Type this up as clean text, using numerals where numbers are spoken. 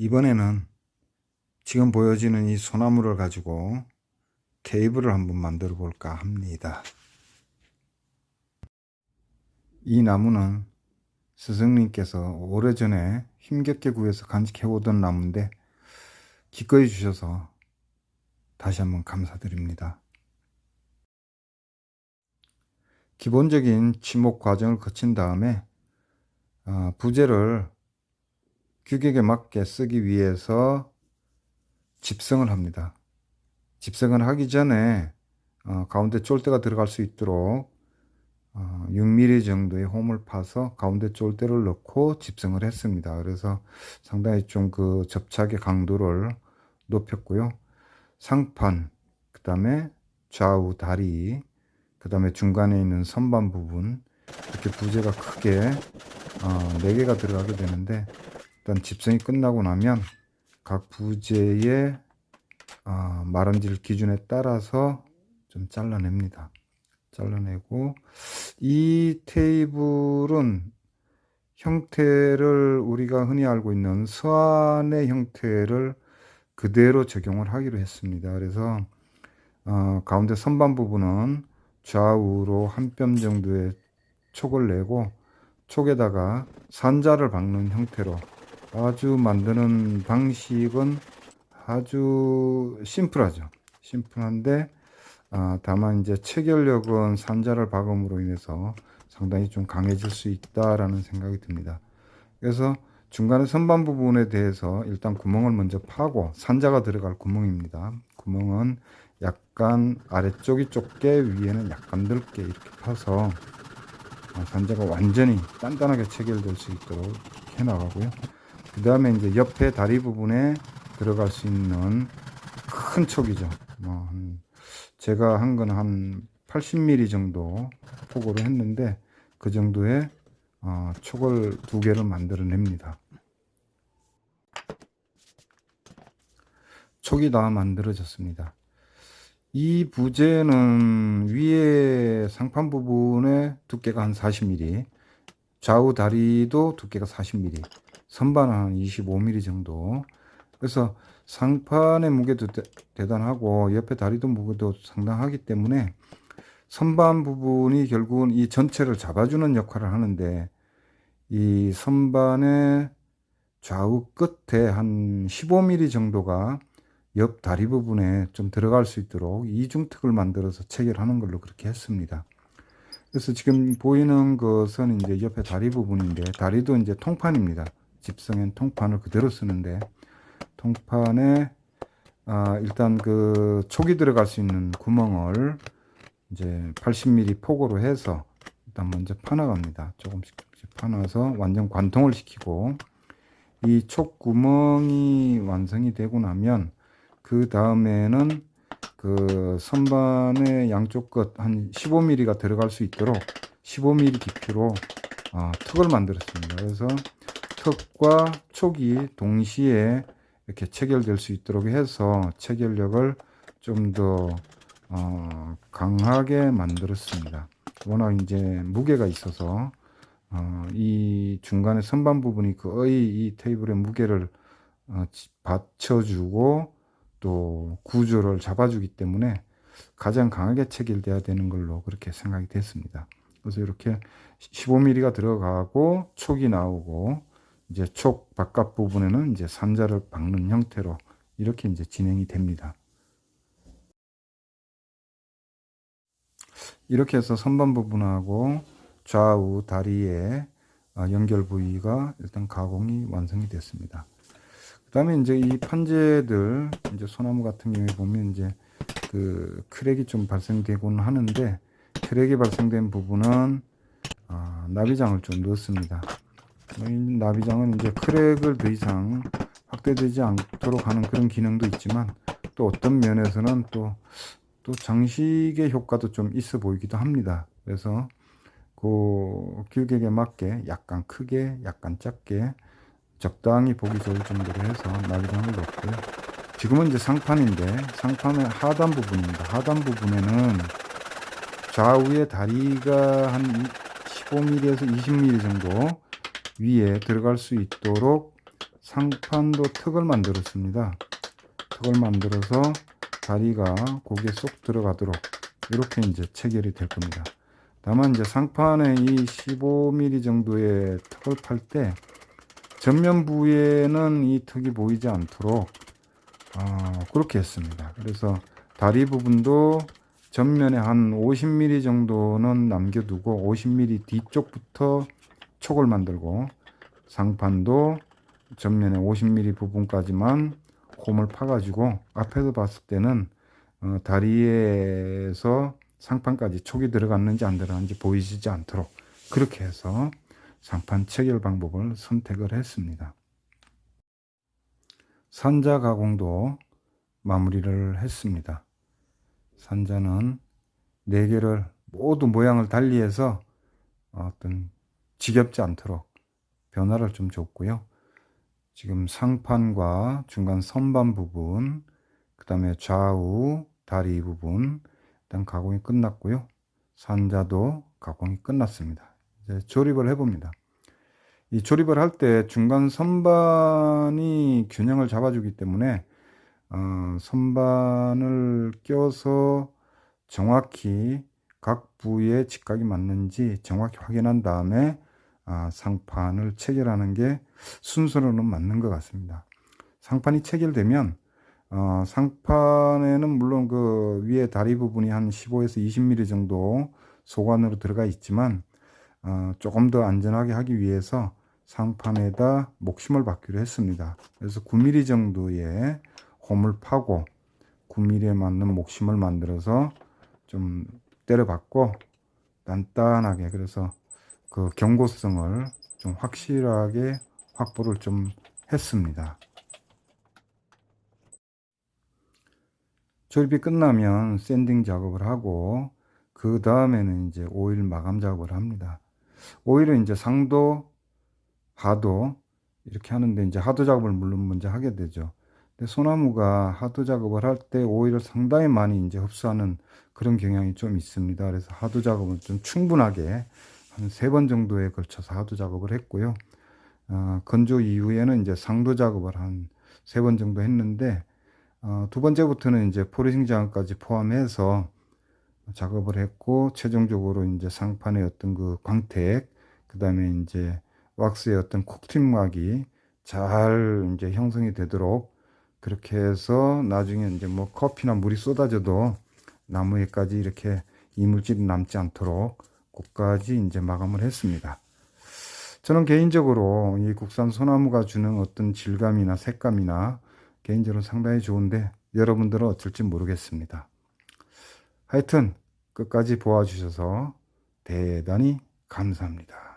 이번에는 지금 보여지는 이 소나무를 가지고 테이블을 한번 만들어 볼까 합니다. 이 나무는 스승님께서 오래전에 힘겹게 구해서 간직해 오던 나무인데 기꺼이 주셔서 다시 한번 감사드립니다. 기본적인 치목 과정을 거친 다음에 부재를 규격에 맞게 쓰기 위해서 집성을 합니다. 집성을 하기 전에 가운데 쫄대가 들어갈 수 있도록 6mm 정도의 홈을 파서 가운데 쫄대를 넣고 집성을 했습니다. 그래서 상당히 좀 그 접착의 강도를 높였고요. 상판, 그 다음에 좌우 다리, 그 다음에 중간에 있는 선반 부분, 이렇게 부재가 크게 4개가 들어가게 되는데, 일단 집성이 끝나고 나면 각 부재의 마름질 기준에 따라서 좀 잘라냅니다. 잘라내고, 이 테이블은 형태를 우리가 흔히 알고 있는 서안의 형태를 그대로 적용을 하기로 했습니다. 그래서 가운데 선반 부분은 좌우로 한 뼘 정도의 촉을 내고 촉에다가 산자를 박는 형태로 아주 만드는 방식은 아주 심플하죠. 심플한데 다만 이제 체결력은 산자를 박음으로 인해서 상당히 좀 강해질 수 있다라는 생각이 듭니다. 그래서 중간에 선반 부분에 대해서 일단 구멍을 먼저 파고, 산자가 들어갈 구멍입니다. 구멍은 약간 아래쪽이 좁게 위에는 약간 넓게 이렇게 파서 산자가 완전히 단단하게 체결될 수 있도록 해 나가고요. 그 다음에 이제 옆에 다리 부분에 들어갈 수 있는 큰 촉이죠. 제가 한 건 한 80mm 정도 폭으로 했는데 그 정도의 촉을 2개를 만들어냅니다. 촉이 다 만들어졌습니다. 이 부재는 위에 상판 부분의 두께가 한 40mm, 좌우 다리도 두께가 40mm, 선반은 한 25mm 정도. 그래서 상판의 무게도 대단하고 옆에 다리도 무게도 상당하기 때문에 선반 부분이 결국은 이 전체를 잡아주는 역할을 하는데, 이 선반의 좌우 끝에 한 15mm 정도가 옆 다리 부분에 좀 들어갈 수 있도록 이중특을 만들어서 체결하는 걸로 그렇게 했습니다. 그래서 지금 보이는 것은 이제 옆에 다리 부분인데, 다리도 이제 통판입니다. 집성엔 통판을 그대로 쓰는데, 통판에 일단 그 촉이 들어갈 수 있는 구멍을 이제 80mm 폭으로 해서 일단 먼저 파나갑니다. 조금씩 파놔서 완전 관통을 시키고, 이 촉 구멍이 완성이 되고 나면 그 다음에는 그 선반의 양쪽 끝 한 15mm가 들어갈 수 있도록 15mm 깊이로 턱을 만들었습니다. 그래서 턱과 촉이 동시에 이렇게 체결될 수 있도록 해서 체결력을 좀 더 강하게 만들었습니다. 워낙 이제 무게가 있어서 이 중간에 선반 부분이 거의 이 테이블의 무게를 받쳐주고 또 구조를 잡아주기 때문에 가장 강하게 체결돼야 되는 걸로 그렇게 생각이 됐습니다. 그래서 이렇게 15mm가 들어가고 촉이 나오고, 이제 촉 바깥 부분에는 이제 산자를 박는 형태로 이렇게 이제 진행이 됩니다. 이렇게 해서 선반 부분하고 좌우 다리의 연결 부위가 일단 가공이 완성이 됐습니다. 그 다음에 이제 이 판재들, 이제 소나무 같은 경우에 보면 이제 그 크랙이 좀 발생되곤 하는데, 크랙이 발생된 부분은 나비장을 좀 넣습니다. 이 나비장은 이제 크랙을 더 이상 확대되지 않도록 하는 그런 기능도 있지만, 또 어떤 면에서는 또 장식의 효과도 좀 있어 보이기도 합니다. 그래서 그 규격에 맞게 약간 크게, 약간 작게 적당히 보기 좋을 정도로 해서 나비장을 넣고요. 지금은 이제 상판인데, 상판의 하단 부분입니다. 하단 부분에는 좌우의 다리가 한 15mm에서 20mm 정도 위에 들어갈 수 있도록 상판도 턱을 만들었습니다. 턱을 만들어서 다리가 고기에 쏙 들어가도록 이렇게 이제 체결이 될 겁니다. 다만 이제 상판에 이 15mm 정도의 턱을 팔 때 전면부에는 이 턱이 보이지 않도록 그렇게 했습니다. 그래서 다리 부분도 전면에 한 50mm 정도는 남겨두고 50mm 뒤쪽부터 촉을 만들고 상판도 전면에 50mm 부분까지만 홈을 파가지고 앞에서 봤을 때는 다리에서 상판까지 촉이 들어갔는지 안 들어갔는지 보이지 않도록 그렇게 해서 상판 체결 방법을 선택을 했습니다. 산자 가공도 마무리를 했습니다. 산자는 4개를 모두 모양을 달리해서 어떤 지겹지 않도록 변화를 좀 줬고요. 지금 상판과 중간 선반 부분, 그 다음에 좌우 다리 부분 일단 가공이 끝났고요. 산자도 가공이 끝났습니다. 이제 조립을 해봅니다. 이 조립을 할 때 중간 선반이 균형을 잡아주기 때문에 선반을 껴서 정확히 각 부위에 직각이 맞는지 정확히 확인한 다음에 상판을 체결하는 게 순서로는 맞는 것 같습니다. 상판이 체결되면 상판에는 물론 그 위에 다리 부분이 한 15에서 20mm 정도 소관으로 들어가 있지만 조금 더 안전하게 하기 위해서 상판에다 목심을 받기로 했습니다. 그래서 9mm 정도의 홈을 파고 9mm에 맞는 목심을 만들어서 좀 때려박고 단단하게, 그래서 그 경고성을 좀 확실하게 확보를 좀 했습니다. 조립이 끝나면 샌딩 작업을 하고 그 다음에는 이제 오일 마감 작업을 합니다. 오일은 이제 상도, 하도 이렇게 하는데 이제 하도 작업을 물론 먼저 하게 되죠. 근데 소나무가 하도 작업을 할 때 오일을 상당히 많이 이제 흡수하는 그런 경향이 좀 있습니다. 그래서 하도 작업은 좀 충분하게 한 3번 정도에 걸쳐서 하도 작업을 했고요. 건조 이후에는 이제 상도 작업을 한 3번 정도 했는데 두 번째부터는 이제 포리싱 작업까지 포함해서 작업을 했고 최종적으로 이제 상판의 어떤 그 광택, 그 다음에 이제 왁스의 어떤 코팅막이 잘 이제 형성이 되도록 그렇게 해서 나중에 이제 뭐 커피나 물이 쏟아져도 나무에까지 이렇게 이물질이 남지 않도록 그까지 이제 마감을 했습니다. 저는 개인적으로 이 국산 소나무가 주는 어떤 질감이나 색감이나 개인적으로 상당히 좋은데 여러분들은 어쩔지 모르겠습니다. 하여튼 끝까지 보아주셔서 대단히 감사합니다.